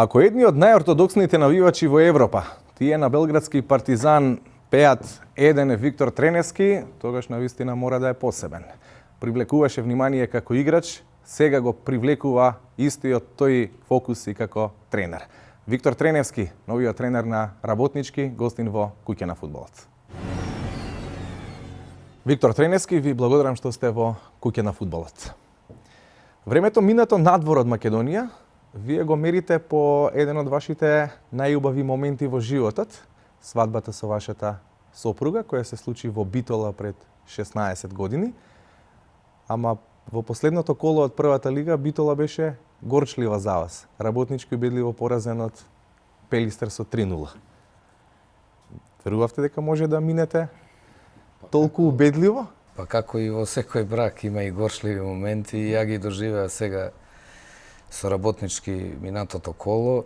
Ако едни од најортодоксните навивачи во Европа, тие на белградски Партизан пеат еден е Виктор Треневски, тогаш навистина мора да е посебен. Привлекуваше внимание како играч, сега го привлекува истиот тој фокус и како тренер. Виктор Треневски, новиот тренер на Работнички, гостин во Куќа на фудбалот. Виктор Треневски, ви благодарам што сте во Куќа на фудбалот. Времето минато надвор од Македонија, вие го мерите по еден од вашите најубави моменти во животот, свадбата со вашата сопруга, која се случи во Битола пред 16 години. Ама во последното коло од првата лига Битола беше горчлива за вас. Работнички убедливо поразен од Пелистер со 3-0. Верувавте дека може да минете толку убедливо? Па како и во секој брак има и горчливи моменти и ја ги доживеа сега со Работнички минатото коло.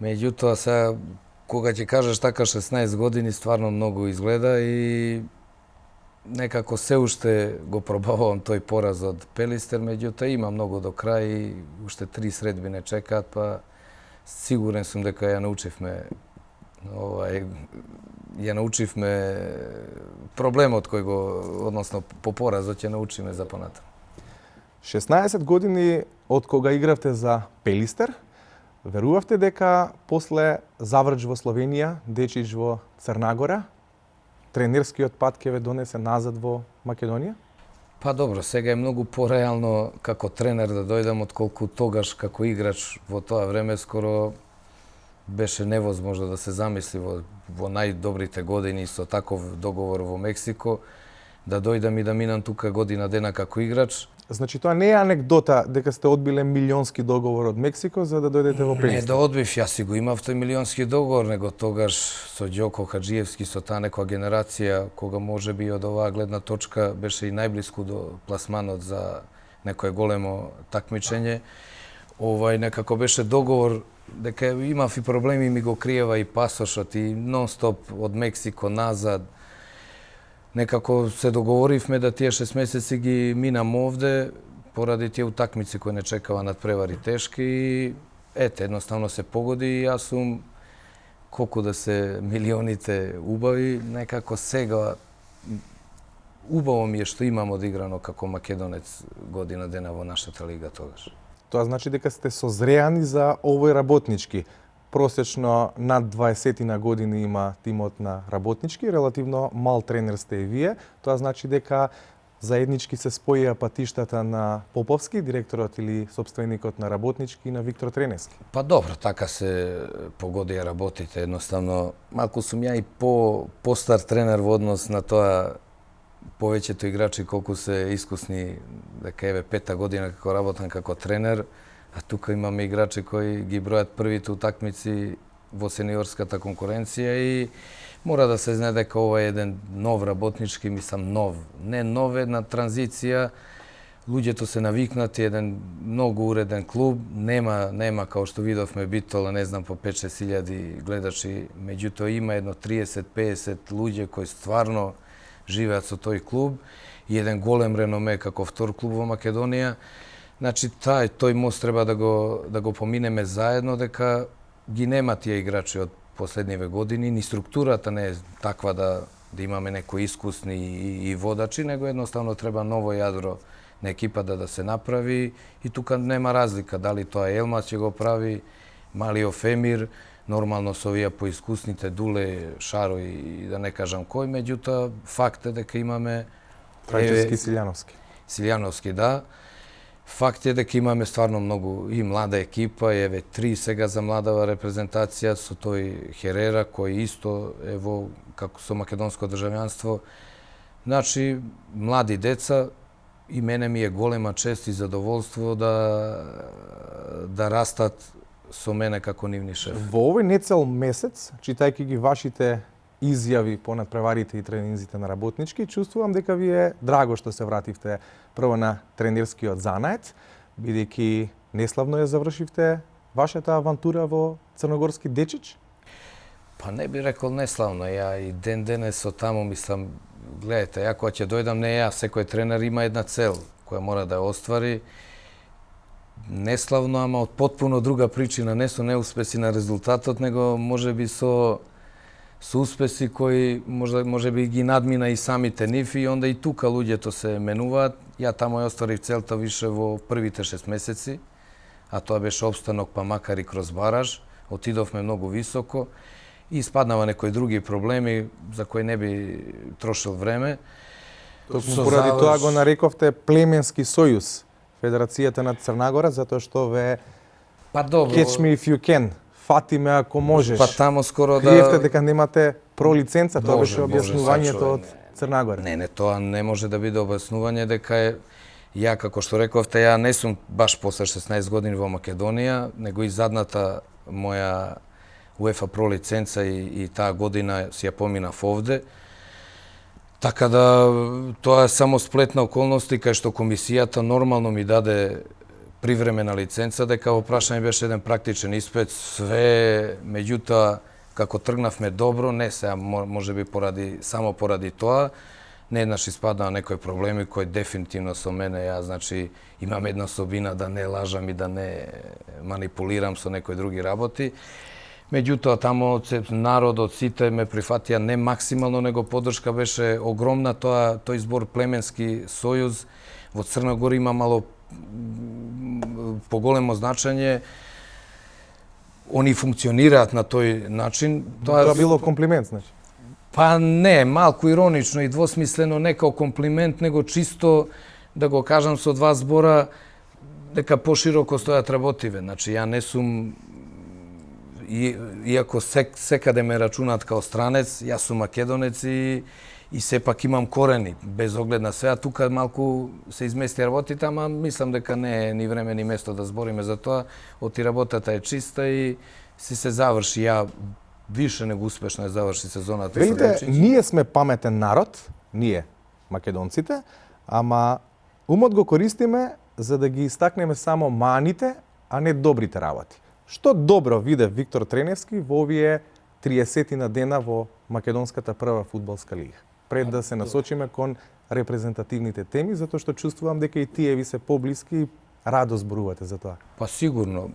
Меѓутоа сега кога ќе кажеш така 16 години стварно многу изгледа и некако се уште го пробавувам тој пораз од Пелистер, меѓутоа има многу до крај и уште 3 средби не чекаат, па сигурен сум дека ја научивме проблемот кој го, односно по поразот ќе научиме за понатаму. 16 години од кога игравте за Пелистер, верувавте дека после Заврч во Словенија, Дечич во Црнагора, тренерскиот пат ќе ве донесе назад во Македонија? Па добро, сега е многу пореално како тренер да дојдам отколку тогаш како играч во тоа време скоро беше невозможно да се замисли во најдобрите години со таков договор во Мексико, да дојдам и да минам тука година дена како играч. Значи тоа не е анекдота дека сте одбиле милионски договор од Мексико за да дојдете во Пелистер? Не да одбив, јас си го имав тој милионски договор, него тогаш со Ѓоко Хаджиевски, со таа некоја генерација, кога може би од оваа гледна точка беше и најблиску до пласманот за некое големо такмичење. Некако беше договор дека имав и проблеми, ми го криева и пасошот и нон-стоп од Мексико назад. Некако се договоривме да тие 6 месеци ги минам овде поради тие утакмици кои не чекава надпревари тешки и едноставно се погоди и јас сум колку да се милионите убави, некако сега убаво ми е што имам одиграно како македонец година дена во нашата лига тогаш. Тоа значи дека сте созреани за овој Работнички. Просечно над 20 на години има тимот на Работнички, релативно мал тренер сте и вие. Тоа значи дека заеднички се споија патиштата на Поповски, директорот или собственикот на Работнички, и на Виктор Треневски. Па добро, така се погодија работите. Едноставно, малку сум ја и постар тренер во однос на тоа повеќето играчи колку се искусни, дека еве 5-та година како работам како тренер, а тука имаме играчи кои ги бројат првите утакмици во сениорската конкуренција и мора да се знае дека ова е еден нов Работнички, мислам нов, не нов, една транзиција. Луѓето се навикнати, еден многу уреден клуб, нема као што видовме Битола, не знам, по 5-6 илјади гледачи, меѓутоа има едно 30-50 луѓе кои стварно живеат со тој клуб и еден голем реноме како втор клуб во Македонија. Значи, тој мост треба да го поминеме заедно, дека ги нема тие играчи од последниве години, ни структурата не е таква да имаме некои искусни и водачи, него едноставно треба ново јадро на екипата да се направи и тука нема разлика, дали тоа Елмас ќе го прави, Малио Фемир, нормално со овие поискусните Дуле, Шаро и да не кажам кој, меѓутоа факт е дека имаме Трајчевски, Силјановски. Силјановски, да. Факт е дека имаме стварно многу и млада екипа, еве 3 сега за младава репрезентација со тој Херера кој исто е како со македонско државјанство. Значи, млади деца и мене ми е голема чест и задоволство да растат со мене како нивни шеф. Во овој нецел месец, читајќи ги вашите изјави по надпреварите и тренинзите на Работнички, чувствувам дека ви е драго што се вративте прво на тренерскиот занает, бидејќи неславно ја завршивте вашата авантура во Црногорски Дечич? Па не би рекол неславно, ја и ден денес со таму мислам, гледате, ја кога ќе дојдам, не ја, секој тренер има една цел која мора да ја оствари. неславно, ама од потпуно друга причина. Не со неуспеси на резултатот, него можеби со успеси кои можеби ги надмина и самите нив и онда и тука луѓето се менуваат. Ја тамо ја остварив целта више во првите 6 месеци, а тоа беше опстанок, па макар и кроз бараж. Отидовме многу високо и испаднава некои други проблеми за кои не би трошил време. Токму поради тоа го нарековте племенски сојуз, Федерацијата на Црна Гора, затоа што ве Па добро. catch me if you can, фати ме ако можеш. Па тамо скоро Криевте дека немате пролиценца, тоа Може, беше објаснувањето може, од Црна Гора. Не, тоа не може да биде објаснување дека е ја, како што рековте, ја не сум баш после 16 години во Македонија, него и задната моја УЕФА Про лиценца и таа година си ја поминав овде. Така да тоа е само сплет на околности кај што комисијата нормално ми даде привремена лиценца, дека во прашање беше еден практичен испит, све, меѓутоа како тргнавме добро, не сега можеби само поради тоа, не еднаш испаднаа некои проблеми кои дефинитивно со мене, ја значи имам една особина да не лажам и да не манипулирам со некои други работи. Меѓутоа, тамо народот, сите ме прифатија не максимално, него поддршка беше огромна. Тој збор племенски сојуз во Црна Гора има мало поголемо значење. Они функционираат на тој начин. Тоа било комплимент, значи. Па не, малку иронично и двосмислено, не као комплимент, него чисто да го кажам со два збора дека пошироко стојат работиве. Значи, ја не сум иако секаде ме рачунаат као странец, јас сум македонец и сепак имам корени, без оглед на свеа. Тука малку се измести работите, ама мислам дека не е ни време ни место да збориме за тоа. Оти работата е чиста и се заврши. Ја више него успешно ја заврши сезоната. Велите, ние сме паметен народ, ние, македонците, ама умот го користиме за да ги истакнеме само маните, а не добрите работи. Што добро виде Виктор Треневски во овие 30 на дена во македонската прва фудбалска лига? Пред да се насочиме кон репрезентативните теми, затоа што чувствувам дека и тие ви се поблиски и радо зборувате за тоа. Па сигурно,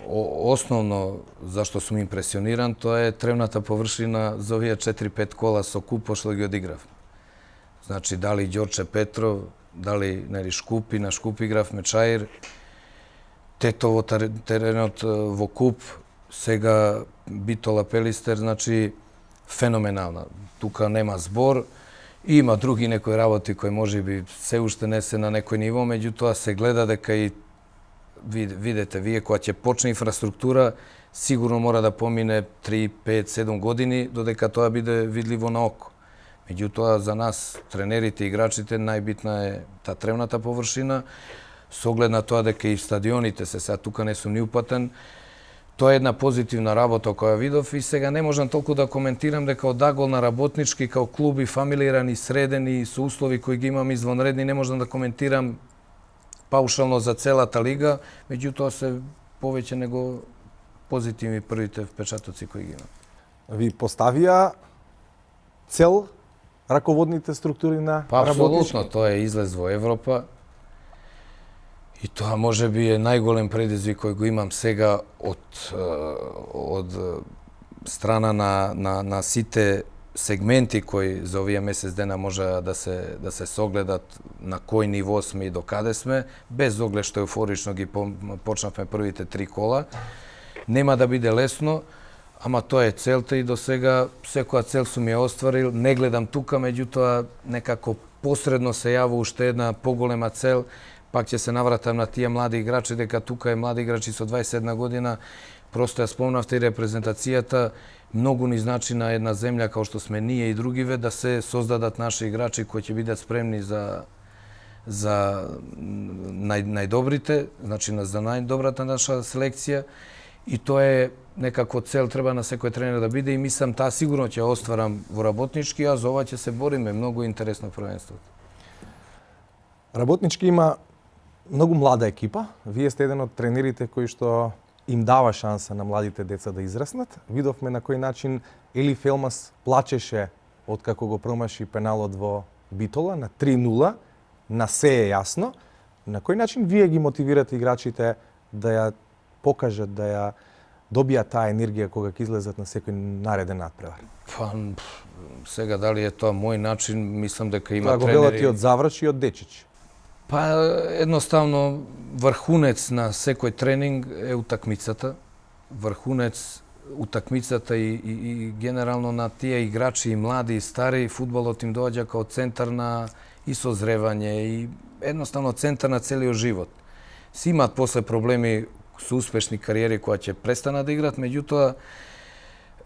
основно зашто сум импресиониран, тоа е тревната површина за овие 4-5 кола со купо што ги одиграв. Значи, дали Ѓорче Петров, дали Шкупи, на Шкупи игравме Чаир, Тето во теренот во Куп, сега Битола Пелистер, значи феноменална. Тука нема збор. Има други некои работи кои можеби се уште не се на некој ниво, меѓутоа се гледа дека и видете вие кога ќе почне инфраструктура, сигурно мора да помине 3, 5, 7 години додека тоа биде видливо на око. Меѓутоа за нас тренерите и играчите најбитна е таа тревната површина. Со оглед на тоа дека и стадионите сега тука не сум ни упатен, тоа е една позитивна работа која видов и сега не можам толку да коментирам дека одагол на работнички као клуби, фамилирани, средени, со услови кои ги имам извонредни, не можам да коментирам паушално за целата лига, меѓутоа се повеќе него позитивни првите впечатоци кои ги имам. Ви поставија цел раководните структури на работнички? Апсолутно, тоа е излез во Европа. И тоа може би е најголем предизвик кој го имам сега од страна на сите сегменти кои за овие месец дена може да се согледат на кој ниво сме и до каде сме, без оглед што еуфорично ги почнавме првите 3 кола. Нема да биде лесно, ама тоа е целта и до сега секоја цел сум ја остварил. Не гледам тука, меѓутоа некако посредно се јава уште една поголема цел. Пак ќе се навратам на тие млади играчи, дека тука е млади играчи со 21 година. Просто ја спомнавте и репрезентацијата, многу ни значи на една земја као што сме ние и другиве, да се создадат наши играчи кои ќе бидат спремни за најдобрите, значи за најдобрата наша селекција. И тоа е некако цел треба на секој тренер да биде и мислам таа сигурно ќе остварам во работнички, а за ова ќе се бориме. Многу интересно првенството. Работнички има многу млада екипа. Вие сте еден од тренерите кои што им дава шанса на младите деца да израснат. Видовме на кој начин Елиф Елмас плачеше откако го промаши пеналот во Битола на 3-0. На се е јасно. На кој начин вие ги мотивирате играчите да ја покажат, да ја добијат таа енергија кога ќе излезат на секој нареден надпревар? Па, сега дали е тоа мој начин, мислам дека има Тоа го тренери. велат и од Завраш и од Дечич. Па, едноставно, врхунец на секој тренинг е утакмицата. Врхунец утакмицата и генерално на тие играчи, и млади и стари, фудбалот им доаѓа као центар на и созревање и едноставно центар на целиот живот. Си имаат после проблеми со успешни кариери кои ќе престанат да играат, меѓутоа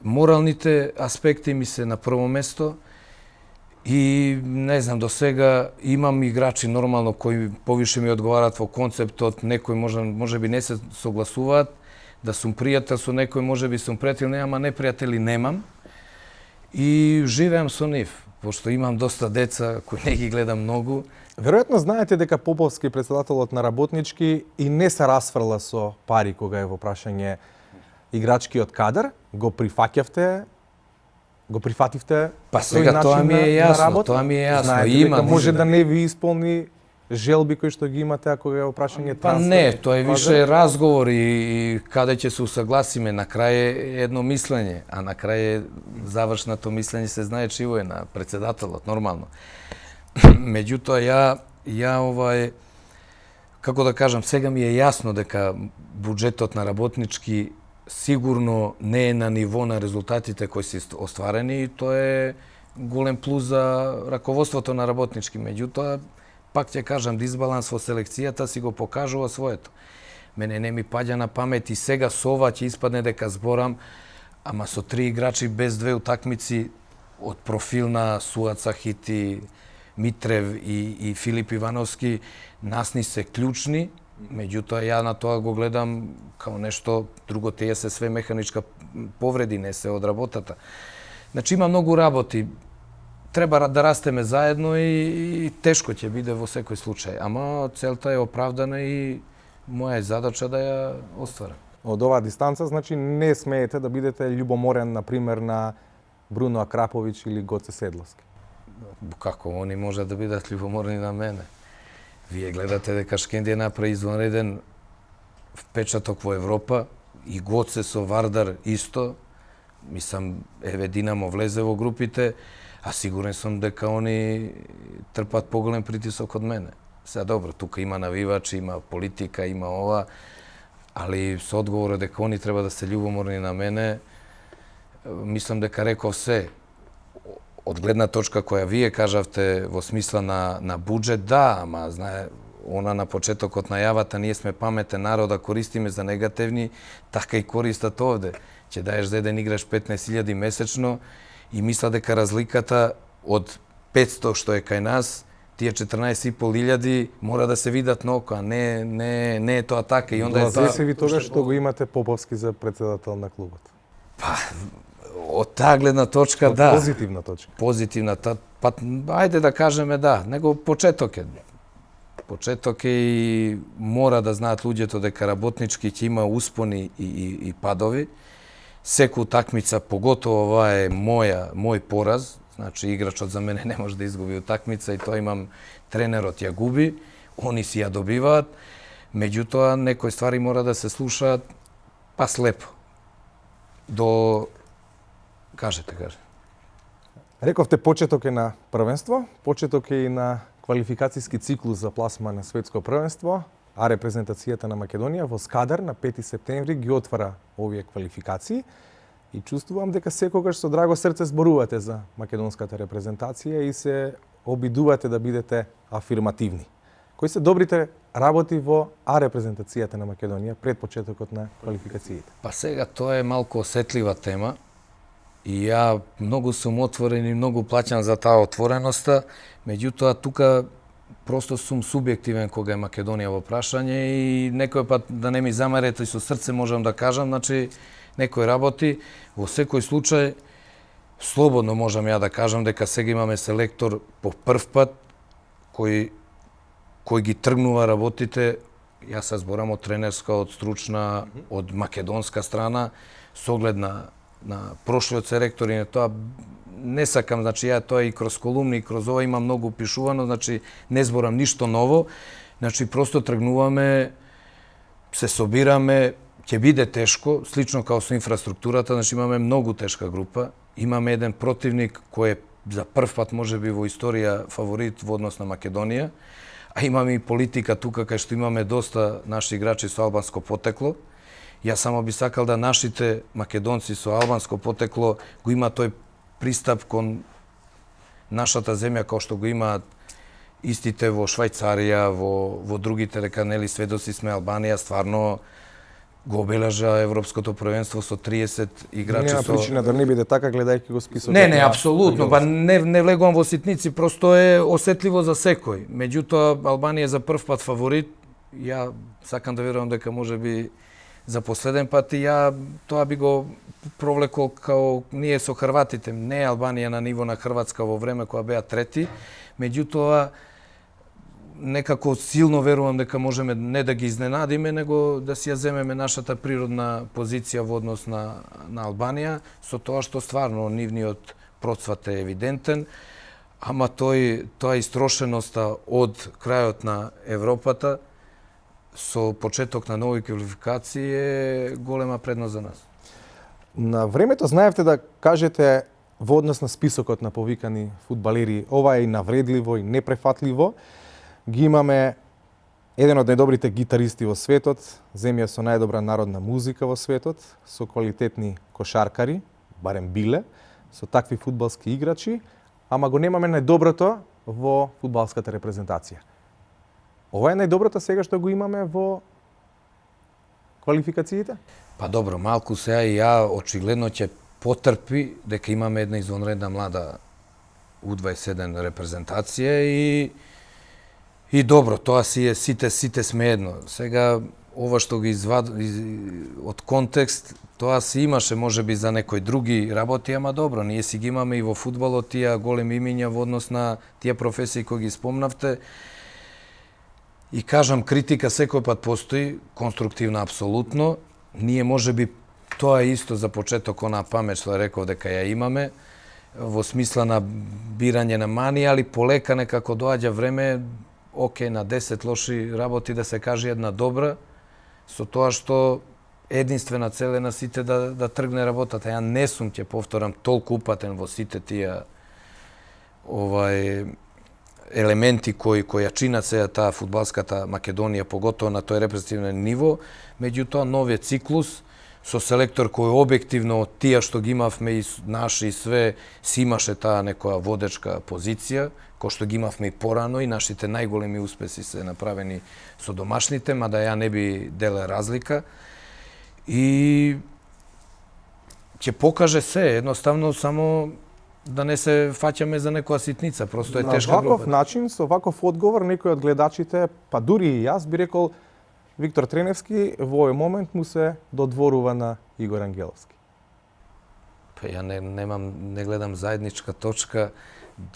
моралните аспекти ми се на прво место и не знам, до сега имам играчи нормално кои повише ми одговараат во концептот, некои може би не се согласуваат, да сум пријател со некој, може би сум пријател, ама непријатели немам. И живеам со нив, пошто имам доста деца кои не ги гледам многу. Веројатно знаете дека Поповски, председателот на работнички, и не се расфрла со пари кога е во прашање играчкиот кадар. Го прифаќавте, го прифативте Па тој сега начин тоа ми е на јасно, работа? тоа ми е јасно. Знаете Има, дека може може да не ви исполни желби кои што ги имате ако е во прашање Па трансфер. не, тоа е више разговор и каде ќе се усагласиме, на крај е едно мислење, а на крај е завршното мислење се знае чиво е на председателот, нормално. Меѓутоа ја како да кажам, сега ми е јасно дека буџетот на работнички сигурно не е на ниво на резултатите кои се остварени и тоа е голем плюс за раководството на работнички. Меѓутоа, пак ќе кажам, дисбаланс во селекцијата си го покажува своето. Мене не ми паѓа на памет и сега со ова ќе испадне дека зборам, ама со 3 играчи без 2 утакмици од профил на Суаца Хити, Митрев и Филип Ивановски, нас ни се клучни, меѓутоа ја на тоа го гледам као нешто друго, тие се све механичка повреди, не се од работата. Значи има многу работи. Треба да растеме заедно и тешко ќе биде во секој случај, ама целта е оправдана и моја е задача да ја остварам. Од оваа дистанца, значи не смеете да бидете љубоморен, например, на Бруно Акраповиќ или Гоце Седловски. Како они може да бидат љубоморни на мене? Вие гледате дека Шкендија направи извонреден впечаток во Европа и Гоце со Вардар исто. Мислам, еве Динамо влезе во групите, а сигурен сум дека они трпат поголем притисок од мене. Сега добро, тука има навивачи, има политика, има ова, али со одговорот дека они треба да се љубоморни на мене, мислам дека реков се. Од гледна точка која вие кажавте во смисла на буџет, да, ама знае, она на почетокот најавата, ние сме паметен народ, да користиме за негативни, така и користат овде. Ќе даеш за еден играч 15.000 месечно и мисла дека разликата од 500 што е кај нас, тие 14.500 мора да се видат на око, а не е тоа така. И онда Глазе се ви тогаш што го имате Поповски за председател на клубот. Па, од таа гледна точка, Од да. позитивна точка. Позитивната, па, ајде да кажеме да, него почеток е. Почеток е и мора да знаат луѓето дека работнички ќе има успони и падови. Секу утакмица, поготово ова е мој пораз, значи играчот за мене не може да изгуби утакмица и тоа имам тренерот ја губи, они си ја добиваат, меѓутоа некои ствари мора да се слушаат па слепо. До кажете. Рековте почеток е на првенство, почеток е и на квалификацијски циклус за пласма на светско првенство, а репрезентацијата на Македонија во Скадар на 5 септември ги отвара овие квалификации и чувствувам дека секогаш со драго срце зборувате за македонската репрезентација и се обидувате да бидете афирмативни. Кои се добрите работи во репрезентацијата на Македонија пред почетокот на квалификациите? Па сега тоа е малку осетлива тема и ја многу сум отворен и многу плаќам за таа отвореноста, меѓутоа тука просто сум субјективен кога е Македонија во прашање и некој пат да не ми замерете и со срце можам да кажам, значи некои работи, во секој случај слободно можам ја да кажам дека сега имаме селектор по прв пат кој ги тргнува работите, јас се зборам од тренерска, од стручна, од македонска страна, со оглед на прошлиот селектор и на тоа не сакам, значи ја тоа и кроз колумни и кроз ова има многу пишувано, значи не зборам ништо ново, Значи, просто тргнуваме, се собираме, ќе биде тешко, слично као со инфраструктурата, значи имаме многу тешка група. Имаме еден противник кој е за прв пат можеби во историја фаворит во однос на Македонија, а имаме и политика тука кај што имаме доста наши играчи со албанско потекло. Јас само би сакал да нашите македонци со албанско потекло го има тој пристап кон нашата земја како што го имаат истите во Швајцарија, во другите, дека нели сведоци сме Албанија, стварно го обележа европското првенство со 30 играчи. Нема причина да не биде така гледајќи го списокот. Не, апсолутно, па не влегувам во ситници, просто е осетливо за секој. Меѓутоа Албанија е за прв пат фаворит. Ја сакам да верувам дека можеби за последен пат и ја тоа би го провлекол као ние со хрватите. Не е Албанија на ниво на Хрватска во време кога беа трети, меѓутоа некако силно верувам дека можеме не да ги изненадиме, него да си ја земеме нашата природна позиција во однос на Албанија, со тоа што стварно нивниот процват е евидентен, ама тоа истрошеноста од крајот на Европата со почеток на нови квалификации е голема предност за нас. На времето знаевте да кажете во однос на списокот на повикани фудбалери, ова е и навредливо и непрефатливо. Ги имаме еден од најдобрите гитаристи во светот, земја со најдобра народна музика во светот, со квалитетни кошаркари, барем биле, со такви фудбалски играчи, ама го немаме најдоброто во фудбалската репрезентација. Ова е најдоброто сега што го имаме во квалификациите? Па добро, малку сега и ја очигледно ќе потрпи дека имаме една извонредна млада U21 репрезентација и добро, тоа си е сите сме едно. Сега ова што го од контекст, тоа си имаше можеби за некои други работи, ама добро, ние си ги имаме и во фудбалот тие големи имиња во однос на тие професии кои ги спомнавте. И кажам, критика секој пат постои, конструктивна апсолутно. Ние можеби тоа е исто за почеток, онаа памет што реков дека ја имаме, во смисла на бирање на мани, али полека некако доаѓа време, на 10 лоши работи да се каже една добра, со тоа што единствена цел е на сите да тргне работата. Ја не сум, ќе повторам, толку упатен во сите тие елементи кои ја чинат сега таа фудбалската Македонија, поготово на тој репрезентативен ниво, меѓутоа новиот циклус со селектор кој објективно од тие што ги имавме и наши и све си имаше таа некоја водечка позиција, кој што ги имавме и порано, и нашите најголеми успеси се направени со домашните, мада ја не би деле разлика. И ќе покаже се, едноставно само да не се фаќаме за некоја ситница, просто е тешка група. На ваков начин, со ваков одговор, некој од гледачите, па дури и јас би рекол, Виктор Треневски во овој момент му се додворува на Игор Ангеловски. Па ја не гледам заедничка точка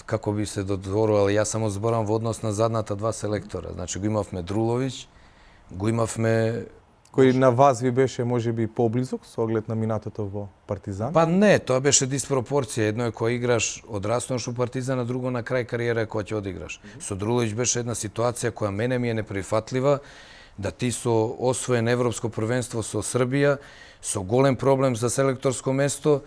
како би се додворувал. Јас само зборам во однос на задната два селектора. Значи го имавме Друловиќ, го имавме кој на вас ви беше можеби поблизок со оглед на минатото во Партизан? Па не, тоа беше диспропорција. Едно е кога играш одраснуваш у Партизан, а друго на крај кариера кога ќе одиграш. Со Друловиќ беше една ситуација која мене ми е неприфатлива, да ти со освоен европско првенство со Србија, со голем проблем за селекторско место,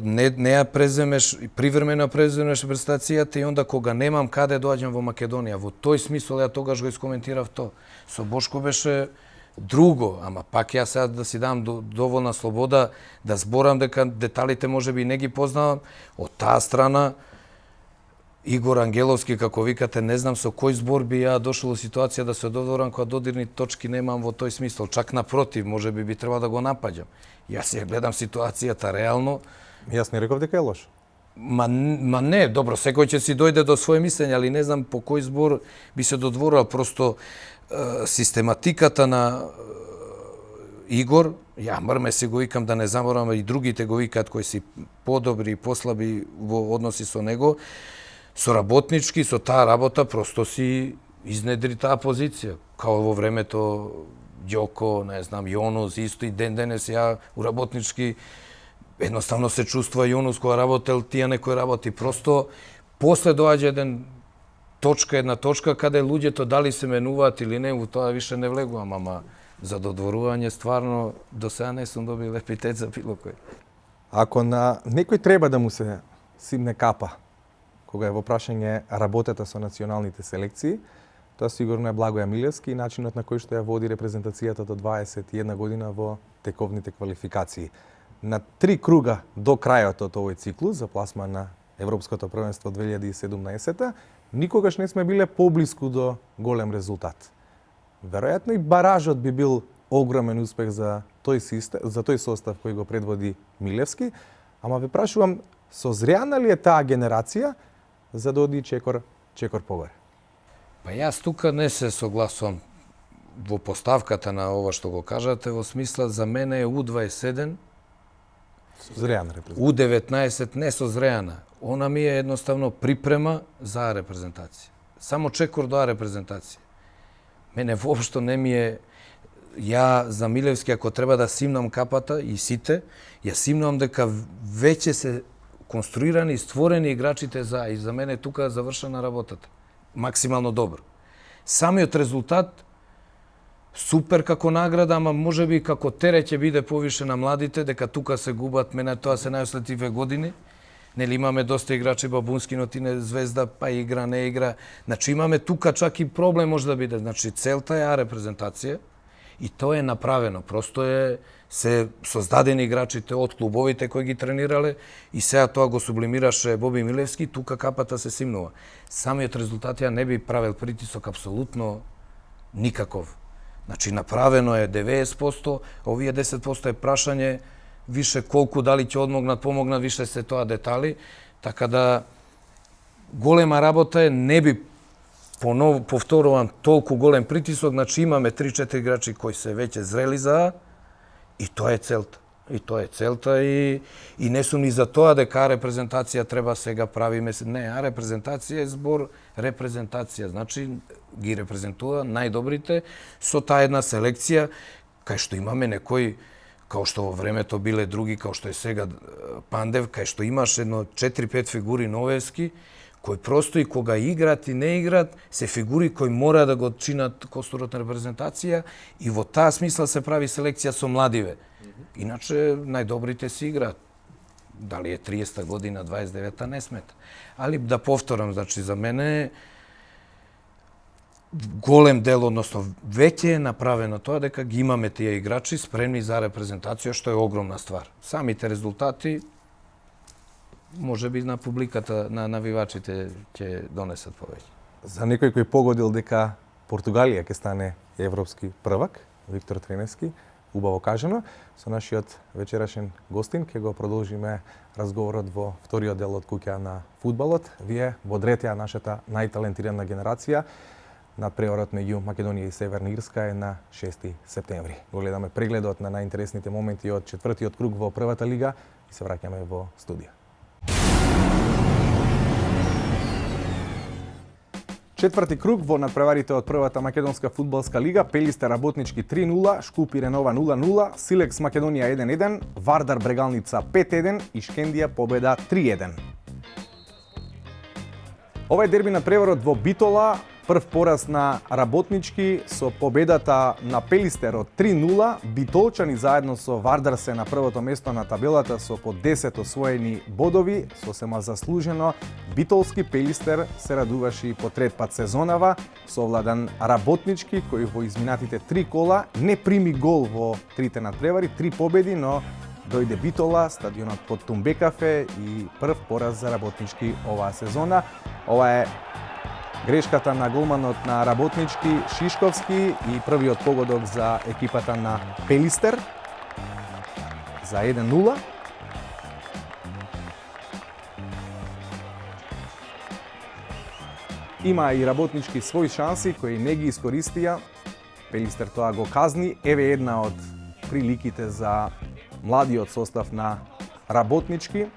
не ја преземеш, привремено преземеш престацијата и онда кога немам каде доаѓам во Македонија. Во тој смисол ја тогаш го искоментирав тоа. Со Бошко беше друго, ама пак ја сега да си дам доволна слобода да зборам дека деталите можеби не ги познавам. Од таа страна Игор Ангеловски, како викате, не знам со кој збор би ја дошол во ситуација да се додворам кога додирни точки немам во тој смисол. Чак напротив, можеби би требало да го напаѓам. Јас ја гледам ситуацијата реално. Јас не реков дека е лош. Ма не, добро, секој ќе си дојде до своје мислење, али не знам по кој збор би се додворил. Просто систематиката на Игор, ја мрме си го викам да не заборавам, и другите го викаат кои си подобри и послаби во односи со него, со работнички, со таа работа просто си изнедри таа позиција. Као во времето Ѓоко, не знам, Јонус, исто и денес ја у работнички едноставно се чувствува Јонус кога работел тие некои работи. Просто после доаѓа еден една точка каде луѓето дали се менуваат или не, во тоа више не влегувам, ама за додворување стварно до сега не сум добил епитет за било кој. Ако на некој треба да му се симне капа, кога е во прашање работата со националните селекции, тоа сигурно е Благоја Милевски и начинот на кој што ја води репрезентацијата до 21 година во тековните квалификации. На 3 круга до крајот од овој циклус за пласма на Европското првенство 2017, никогаш не сме биле поблиску до голем резултат. Веројатно и баражот би бил огромен успех за тој состав кој го предводи Милевски, ама ве прашувам, созряна ли е таа генерација за да оди чекор погоре? Па јас тука не се согласувам во поставката на ова што го кажате, во смисла за мене е У21, Созряна репрезентација. У19 не созреана. Она ми е едноставно припрема за репрезентација. Само чекор до репрезентација. Мене воопшто не ми е... Ја за Милевски, ако треба да симнам капата и сите, ја симнам дека веќе се конструирани и створени играчите и за мене тука завршена работата. Максимално добро. Самиот резултат супер како награда, ама можеби како терет ќе биде повише на младите, дека тука се губат, мене тоа се најосетливе години. Нели имаме доста играчи бабунски, но ти не Звезда, па игра, не игра. Значи имаме тука чак и проблем може да биде. Значи целта е репрезентација и тоа е направено. Просто се создадени играчите од клубовите кои ги тренирале и сега тоа го сублимираше Боби Милевски, тука капата се симнува. Самиот резултат ја не би правил притисок апсолутно никаков. Значи направено е 90%, овие 10% е прашање више колку дали ќе одмогнат, помогнат, више се тоа детали, така да голема работа е, не би повторувам толку голем притисок, значи имаме 3-4 играчи кои се веќе зрели за и тоа е целта. И тоа е целта и не сум ни за тоа дека репрезентација треба сега правиме. Не, репрезентација е збор репрезентација. Значи ги репрезентува најдобрите со таа една селекција, кај што имаме некои, као што во времето биле други, као што е сега Пандев, кај што имаш едно 4-5 фигури новевски, кои просто и кога играат и не играат, се фигури кои мора да го чинат костурот на репрезентација и во таа смисла се прави селекција со младиве. Иначе најдобрите си играат. Дали е 30 година, 29-та, не смета. Али да повторам, значи за мене голем дел, односно веќе е направено тоа дека ги имаме тие играчи спремни за репрезентација, што е огромна ствар. Самите резултати може би на публиката, на навивачите ќе донесат повеќе. За некој кој погодил дека Португалија ќе стане европски првак, Виктор Треневски, убаво кажано, со нашиот вечерашен гостин ќе го продолжиме разговорот во вториот дел од Куќа на фудбалот. Вие бодретеа нашата најталентирана генерација. Надпреварот меѓу Македонија и Северна Ирска е на 6 септември. Го гледаме прегледот на најинтересните моменти од четвртиот круг во првата лига и се враќаме во студија. Четврти круг во надпреварите од првата македонска фудбалска лига, Пелистер Работнички 3-0, Шкупи Ренова 0-0, Силекс Македонија 1-1, Вардар Брегалница 5-1 и Шкендија победа 3-1. Овај дерби надпреварот во Битола, прв пораз на Работнички со победата на Пелистер од 3-0, битолчани заедно со Вардар се на првото место на табелата со по 10 освоени бодови, сосема заслужено. Битолски Пелистер се радуваше и по трет пат сезонава, совладан Работнички кој во изминатите 3 кола не прими гол во трите надпревари, 3 победи, но дојде Битола, стадионот под Тумбекафе и прв пораз за Работнички оваа сезона. Ова е грешката на голманот на Работнички Шишковски и првиот погодок за екипата на Пелистер за 1-0. Има и Работнички своји шанси кои не ги искористија. Пелистер тоа го казни. Еве една од приликите за младиот состав на Работнички.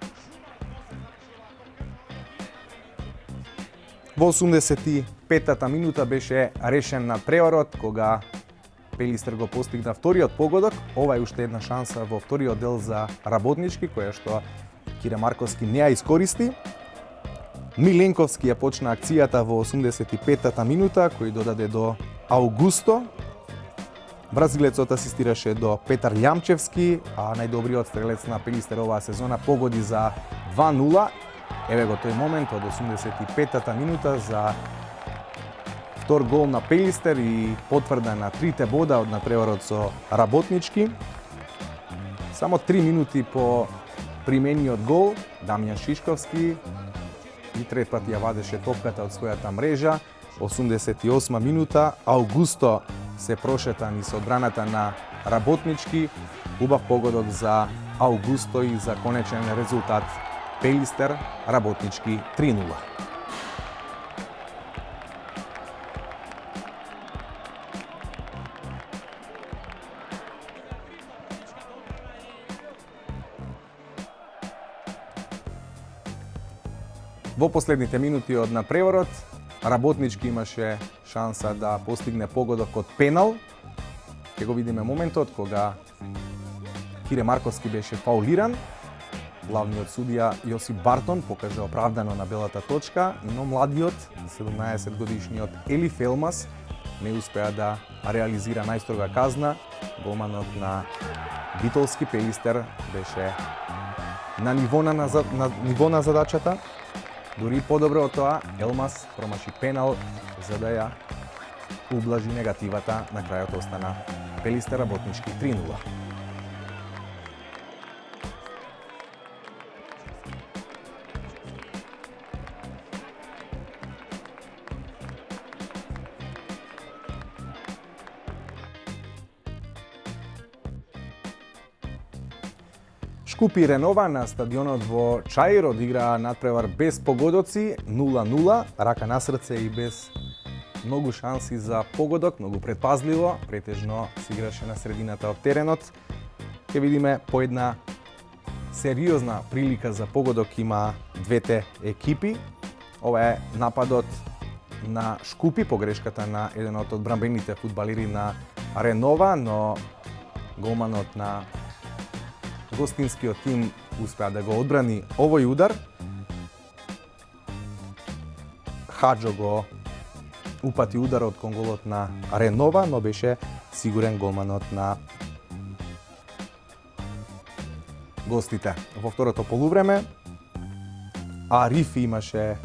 Во 85-та минута беше решен надпреварот, кога Пелистер го постигна вториот погодок. Ова е уште една шанса во вториот дел за Работнички, која што Кире Марковски не ја искористи. Миленковски ја почна акцијата во 85-та минута, кој додаде до Аугусто. Бразилецот асистираше до Петар Љамчевски, а најдобриот стрелец на Пелистер оваа сезона погоди за 2-0. Еве го тој момент од 85-та минута за втор гол на Пелистер и потврда на трите бода од надпреварот со Работнички. Само 3 минути по примениот гол, Дамјан Шишковски и трет пат ја вадеше топката од својата мрежа. 88 минута, Аугусто се прошета низ одбраната на Работнички. Убав погодок за Аугусто и за конечен резултат Пелистер Работнички 3-0. Во последните минути од надпреварот, Работнички имаше шанса да постигне погодок од пенал. Ќе го видиме моментот кога Кире Марковски беше фаулиран. Главниот судија Јосип Бартон покажа оправдано на белата точка, но младиот, 17-годишниот Елиф Елмас, не успеа да реализира најстрога казна. Голманот на Битолски Пелистер беше на ниво на задачата. Дури и подобро од тоа, Елмас промаши пенал за да ја ублажи негативата. На крајот остана Пелистер Работнички 3-0. Шкупи Ренова на стадионот во Чаир одиграа надпревар без погодоци, 0-0, рака на срце и без многу шанси за погодок, многу предпазливо, претежно се играше на средината од теренот. Ќе видиме по една сериозна прилика за погодок има двете екипи. Ова е нападот на Шкупи, погрешката на еден од одбранбените фудбалери на Ренова, но голманот на гостинскиот тим успеа да го одбрани овој удар. Хаджо го упати ударот кон голот на Ренова, но беше сигурен голманот на гостите. Во второто полувреме Арифи имаше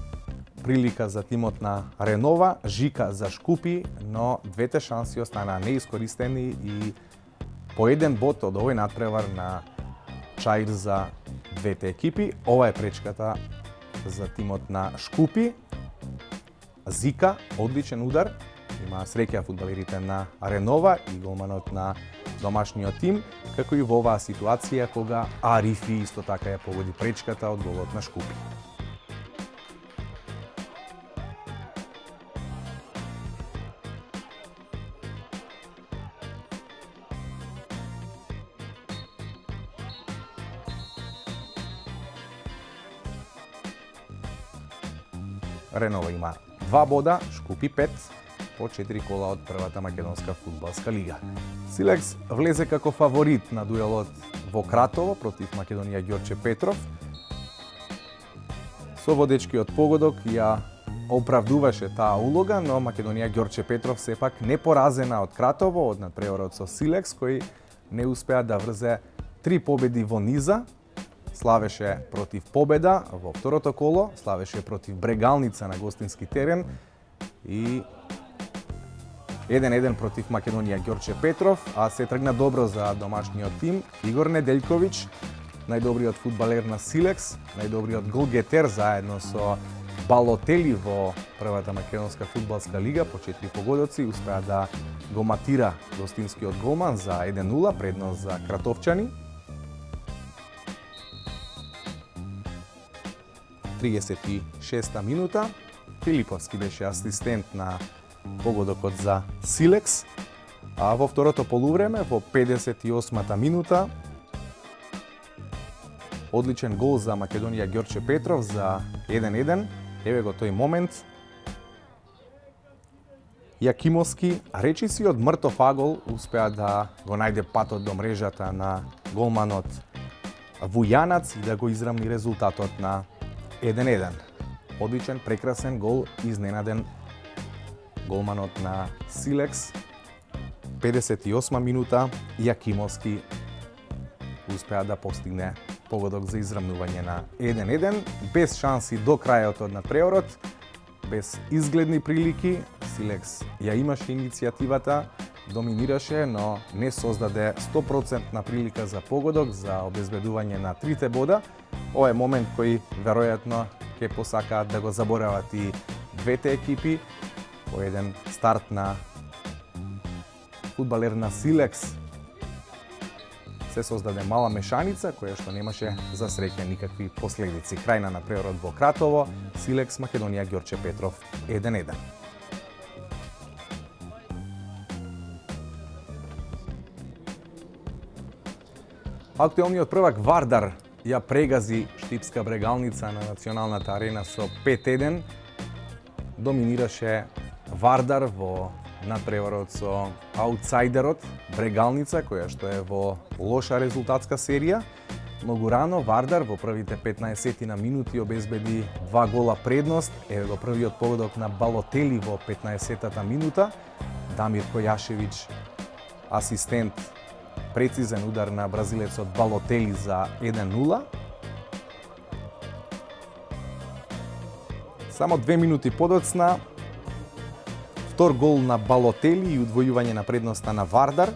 прилика за тимот на Ренова, Жика за Шкупи, но двете шанси останаа неискористени и по еден бод од овој надпревар на Чаир за двете екипи. Ова е пречката за тимот на Шкупи. Зика, одличен удар. Има среќа фудбалерите на Ренова и голманот на домашниот тим, како и во оваа ситуација кога Арифи исто така ја погоди пречката од голот на Шкупи. Ренова има 2 бода, Шкупи 5, по 4 кола од првата македонска фудбалска лига. Силекс влезе како фаворит на дуелот во Кратово против Македонија Ѓорче Петров. Со водечкиот погодок ја оправдуваше таа улога, но Македонија Ѓорче Петров сепак не поразена од Кратово, од надпреварот со Силекс, кој не успеа да врзе 3 победи во низа. Славеше против победа во второто коло, славеше против Брегалница на гостински терен и 1-1 против Македонија Ѓорче Петров, а се тргна добро за домашниот тим. Игор Неделјковиќ, најдобриот фудбалер на Силекс, најдобриот голгетер заедно со Балотели во првата македонска фудбалска лига, по 4 погодоци успеа да го матира гостинскиот голман за 1-0, предност за кратовчани. 36-та минута, Филиповски беше асистент на погодокот за Силекс, а во второто полувреме, во 58-та минута, одличен гол за Македонија Ѓорче Петров за 1-1. Еве го тој момент. Јакимовски, речиси од мртов агол, успеа да го најде патот до мрежата на голманот Вујанац и да го израмни резултатот на 1-1. одличен, прекрасен гол, изненаден голманот на Силекс. 58 минута, Јакимовски успеа да постигне погодок за израмнување на 1-1, без шанси до крајот од надпреварот, без изгледни прилики. Силекс ја имаше иницијативата, доминираше, но не создаде 100% прилика за погодок, за обезбедување на 3 бода. Ова е момент кој веројатно ќе посакаат да го заборават и двете екипи. По еден старт на фудбалер на Силекс се создаде мала мешаница која што немаше за среќа никакви последици. Крај на надпреварот во Кратово, Силекс Македонија, Ѓорче Петров 1-1. Актуелниот првак Вардар ја прегази Штипска Брегалница на националната арена со 5-1. Доминираше Вардар во надпреварот со аутсайдерот Брегалница, која што е во лоша резултатска серија. Многу рано Вардар во првите 15 на минути обезбеди 2 гола предност. Еве го првиот погодок на Балотели во 15-та минута. Дамир Којашевиќ, асистент, прецизен удар на бразилецот Балотели за 1-0. Само 2 минути подоцна, втор гол на Балотели и удвојување на предноста на Вардар.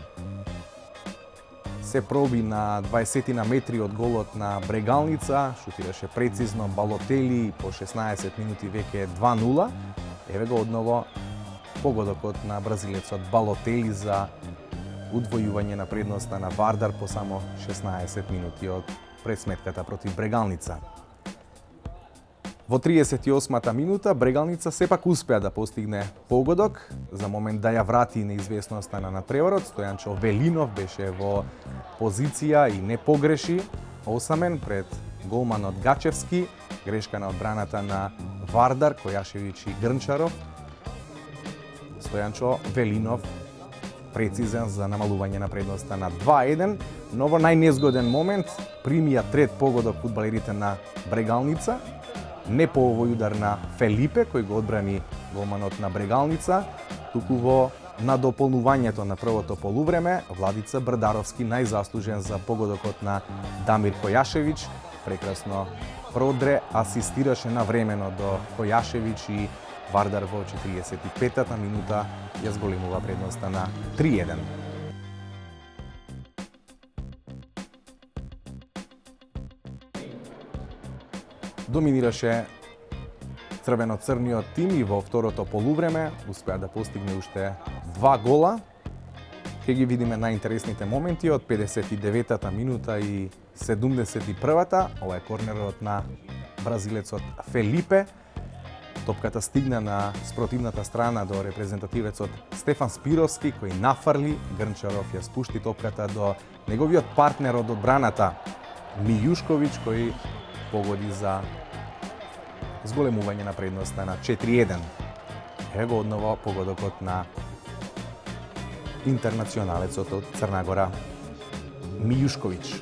Се проби на 20 на метри од голот на Брегалница, шутираше прецизно Балотели, по 16 минути веќе 2-0. Еве го одново погодокот на бразилецот Балотели за удвојување на предноста на Вардар по само 16 минути од пресметката против Брегалница. Во 38-та минута Брегалница сепак успеа да постигне погодок, за момент да ја врати неизвестноста на надпреварот. Стојанчо Велинов беше во позиција и не погреши, осамен пред голманот Гачевски, грешка на одбраната на Вардар, Којашевиќ и Грнчаров. Стојанчо Велинов прецизен за намалување на предноста на 2-1, но во најнезгоден момент примија трет погодок фудбалерите на Брегалница, не по овој удар на Фелипе, кој го одбрани голманот на Брегалница, туку во надополнувањето на првото полувреме, Владица Брдаровски најзаслужен за погодокот на Дамир Којашевиќ, прекрасно продре, асистираше навремено до Којашевиќ и Вардар во 45-та минута ја зголемува предноста на 3-1. Доминираше црвено-црниот тим и во второто полувреме успеа да постигне уште 2 гола. Ке ги видиме најинтересните моменти од 59-та минута и 71-та. Ова е корнерот на бразилецот Фелипе. Топката стигна на спротивната страна до репрезентативецот Стефан Спировски, кој нафрли. Грнчаров ја спушти топката до неговиот партнер од одбраната Мијушковиќ, кој погоди за зголемување на предноста на 4-1. Ево одново погодокот на интернационалецот од Црна Гора Мијушковиќ.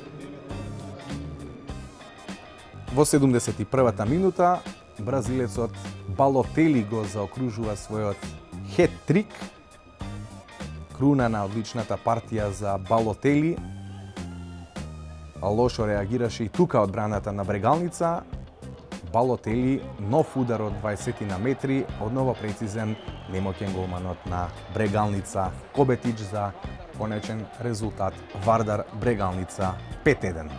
Во 71-та минута бразилецот Балотели го заокружува својот хет-трик. Круна на одличната партија за Балотели. Лошо реагираше и тука одбраната на Брегалница. Балотели, нов удар од 20 на метри, одново прецизен немоќен голманот на Брегалница Кобетич за конечен резултат Вардар Брегалница 5-1.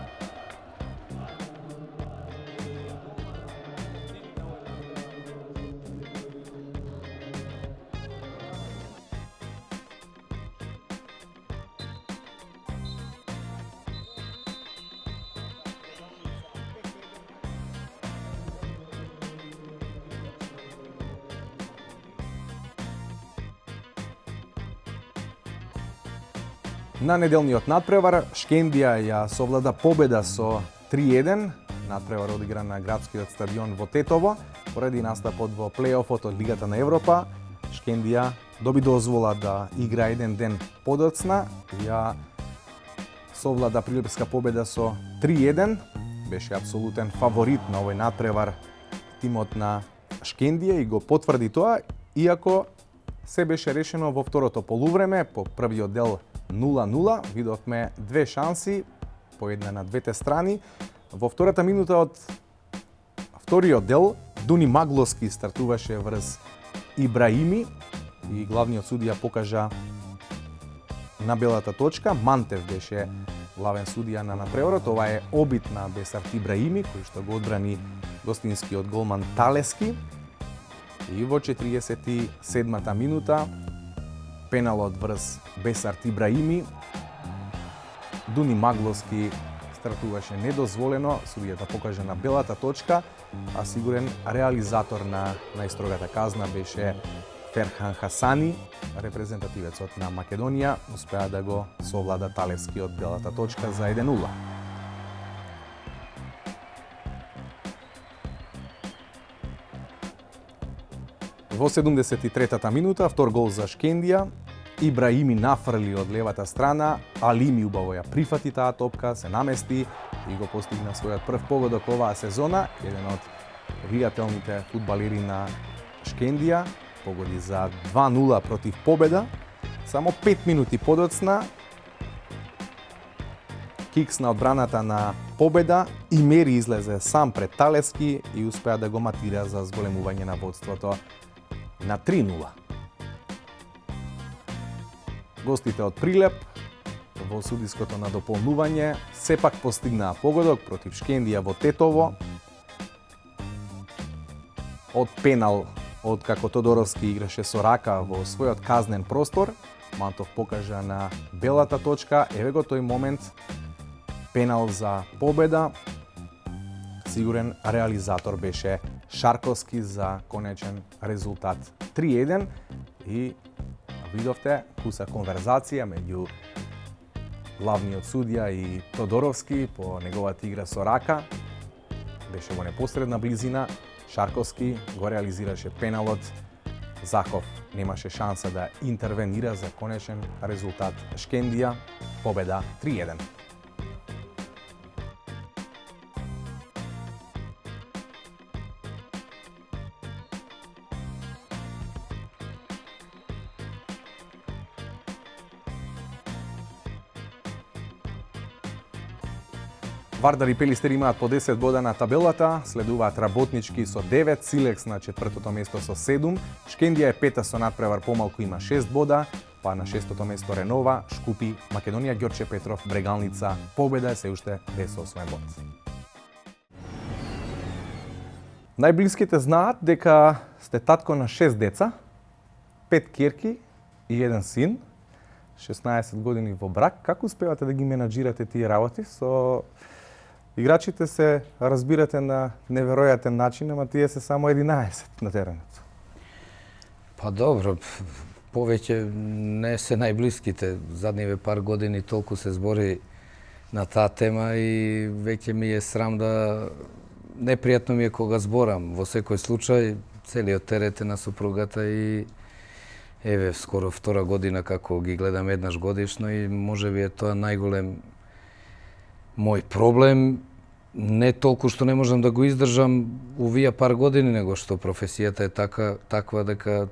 На неделниот надпревар Шкендија ја совлада победа со 3-1. Надпревар одигран на градскиот стадион во Тетово. Поради настапот во плејофот од Лигата на Европа, Шкендија доби дозвола да игра еден ден подоцна. Ја совлада прилепска победа со 3-1. Беше апсолутен фаворит на овој надпревар тимот на Шкендија и го потврди тоа, иако се беше решено во второто полувреме, по првиот дел 0-0, видовме две шанси, по една на двете страни. Во втората минута од вториот дел, Дуни Маглоски стартуваше врз Ибраими и главниот судија покажа на белата точка. Мантев беше главен судија на напреворот. Ова е обид на Бесарт Ибраими, кој што го одбрани гостинскиот голман Талески. И во 47-та минута, пеналот врз Бесарт Ибраими, Дуни Маглоски стартуваше недозволено, судијата покажа на белата точка, а сигурен реализатор на најстрогата казна беше Ферхан Хасани, репрезентативецот на Македонија, успеа да го совлада Талевски од белата точка за 1-0. Во 73-та минута, втор гол за Шкендија, Ибраими нафрли од левата страна, Алими убаво ја прифати таа топка, се намести и го постигна својот прв погодок оваа сезона, еден од влијателните фудбалери на Шкендија, погоди за 2-0 против Победа. Само 5 минути подоцна, кикс на одбраната на Победа и Мери излезе сам пред Талески и успеа да го матира за зголемување на водството на 3-0. Гостите од Прилеп во судиското надополнување сепак постигнаа погодок против Шкендија во Тетово. Од пенал, од како Тодоровски играше со рака во својот казнен простор, Мантов покажа на белата точка, еве го тој момент, пенал за Победа. Сигурен реализатор беше Шарковски за конечен резултат 3-1 и видовте куса конверзација меѓу главниот судија и Тодоровски по неговата игра со рака. Беше во непосредна близина, Шарковски го реализираше пеналот, Захов немаше шанса да интервенира за конечен резултат Шкендија, Победа 3-1. Вардар и Пелистер имаат по 10 бода на табелата, следуваат Работнички со 9, Силекс на четвртото место со 7, Шкендија е пета со надпревар помалку има 6 бода, па на шестото место Ренова, Шкупи, Македонија, Ѓорче Петров, Брегалница, Победа е се уште без освоен бод. Најблиските знаат дека сте татко на 6 деца, 5 ќерки и 1 син, 16 години во брак. Како успевате да ги менаџирате тие работи? Со играчите се разбирате на неверојатен начин, ама тие се само 11 на теренот. Па добро, повеќе не се најблиските. Задниве пар години толку се збори на таа тема и веќе ми е срам да... Непријатно ми е кога зборам. Во секој случај, целиот терет е на супругата и еве, скоро втора година како ги гледам еднаш годишно и можеби е тоа најголем мој проблем. Не толку што не можам да го издржам овие пар години, него што професијата е таква дека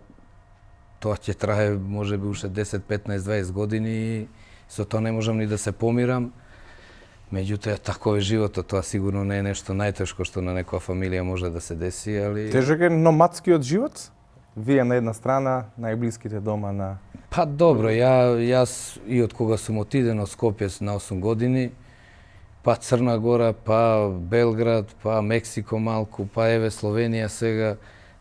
тоа ќе трае можеби уште 10, 15, 20 години и со тоа не можам ни да се помирам. Меѓутоа, таков е животот, тоа сигурно не е нешто најтешко што на некоја фамилија може да се деси, али... Тежок е номадскиот живот? Вие на една страна, најблиските дома на... Па добро, јас и од кога сум отиден од Скопје на 8 години, па Црна Гора, па Белград, па Мексико малку, па еве Словенија сега.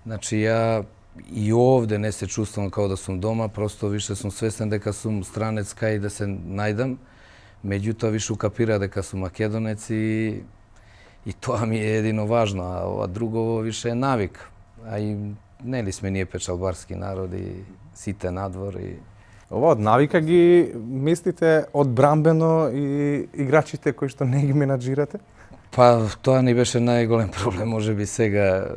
Значи ја и овде не се чувствувам како да сум дома, просто више сум свесен дека сум странец кај да се најдам. Меѓутоа више укапира дека сум македонец и тоа ми е едино важно, а ова друго више е навик. А и нели сме ние печалбарски народи, сите надвор и... Ова од навика ги местите одбрамбено и играчите кои што не ги менаџирате? Па, тоа ни беше најголем проблем, можеби сега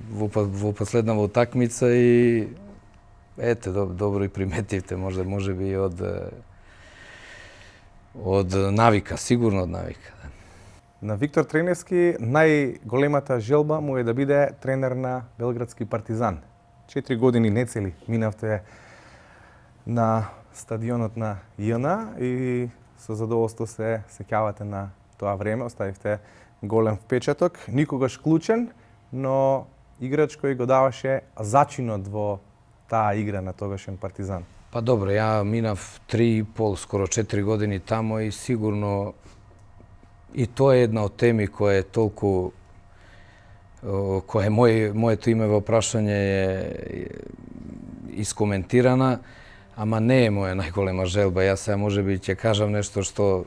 во последнава утакмица и ете, добро и приметивте, можеби од навика, сигурно од навика. На Виктор Треневски најголемата желба му е да биде тренер на Белградски Партизан. 4 години нецели минавте на стадионот на ЈНА и со задоволство се сеќавате на тоа време, оставивте голем впечаток, никогаш клучен, но играч кој го даваше зачинот во таа игра на тогашен Партизан. Па добро, ја минав 3,5, скоро 4 години тамо и сигурно и тоа е една од теми која е толку која е моето име во прашање е искоментирана, ама не е моја најголема желба. Јас сега можеби ќе кажам нешто што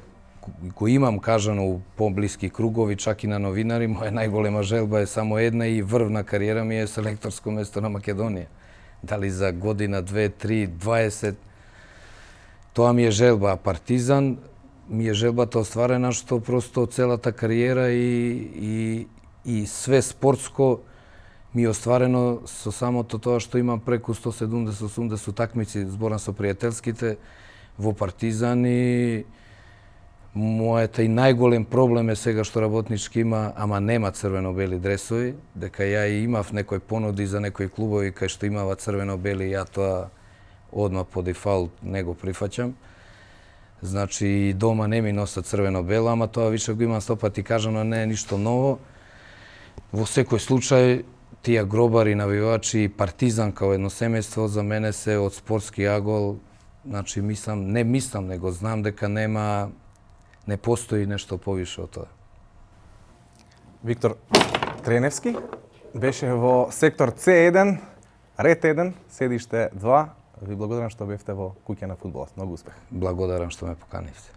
го имам кажано у поблиски кругови, чак и на новинари. Моја најголема желба е само една и врв на кариера ми е селекторско место на Македонија. Дали за година, 2, 3, 20, тоа ми е желба. А Партизан ми е желбата остварена што просто целата кариера и све спортско ми е остварено со самото тоа што имам преку 170-80 такмици, зборам со пријателските, во Партизан и мојата и најголем проблем е сега што работнички има, ама нема црвено-бели дресови, дека ја и имав некои понуди за некои клубови кај што имава црвено-бели, ја тоа одма по дефаулт не го прифаќам. Значи и дома не ми носат црвено-бела, ама тоа више го имам 100 пати кажано, не е ништо ново. Во секој случај, тие гробари, навивачи и Партизан као едно семејство за мене се од спортски агол, значи не мислам, него знам дека не постои нешто повише од тоа. Виктор Треневски беше во сектор C1, ред 1, седиште 2. Ви благодарам што бевте во Куќа на фудбалот. Многу успех. Благодарам што ме поканивте.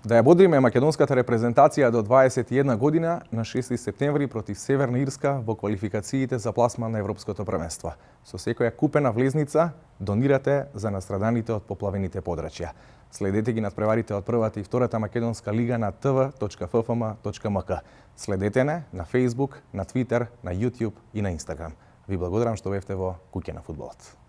Да ја бодриме македонската репрезентација до 21 година на 6 септември против Северна Ирска во квалификациите за пласман на Европското првенство. Со секоја купена влезница донирате за настраданите од поплавените подрачја. Следете ги надпреварите од првата и втората македонска лига на tv.ffm.mk. Следете не на Facebook, на Twitter, на YouTube и на Instagram. Ви благодарам што бевте во Куќа на фудбалот.